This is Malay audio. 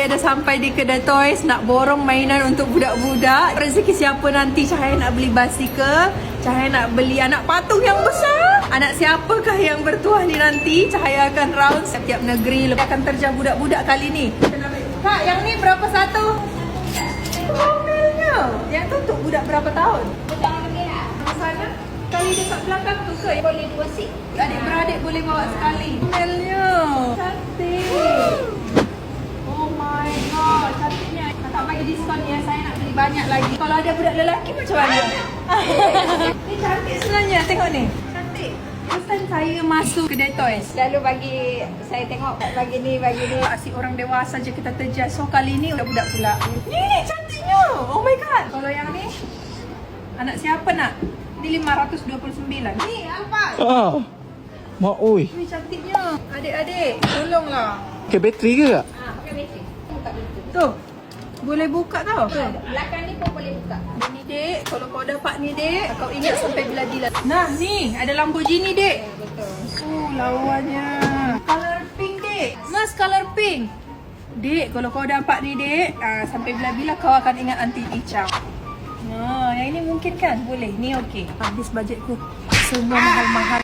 Saya dah sampai di kedai toys nak borong mainan untuk budak-budak. Rezeki siapa nanti Cahaya nak beli basikal, Cahaya nak beli anak patung yang besar. Anak siapakah yang bertuah ni nanti? Cahaya akan round setiap negeri. Akan terjah budak-budak kali ni. Kak, yang ni berapa satu? Komelnya. Yang tu untuk budak berapa tahun? Budak lagi lah. Sana? Kali dekat belakang tu ke? Boleh 2 seat. Adik-beradik boleh bawa sekali. Komelnya. Cantik. Oh my god, cantiknya. Kakak bagi diskon ya, saya nak beli banyak lagi. Kalau ada budak lelaki macam mana? Ni cantik sebenarnya, tengok ni. Cantik. First time saya masuk kedai toys. Lalu bagi saya tengok bagi ni. Asyik orang dewasa je kita terjas. So kali ni budak-budak pula. Ni cantiknya. Oh my god. Kalau yang ni, anak siapa nak? Ni 529. Ni apa? Mak oi. Ni cantiknya. Adik-adik, tolonglah. Pakai bateri ke kak? Pakai bateri. Buka pintu. Tu. Boleh buka tau. Tu. Belakang ni pun boleh buka. Ni dek, kalau kau dapat ni dek, kau ingat sampai bila-bila. Nah ni, ada Lamborghini dek. Betul. Lawannya. Color pink dek. Mas, color pink. Dek, kalau kau dapat ni dek, sampai bila-bila kau akan ingat Aunty Icha. Yang ini mungkin kan? Boleh, ni okey. Habis bajetku. Semua mahal-mahal.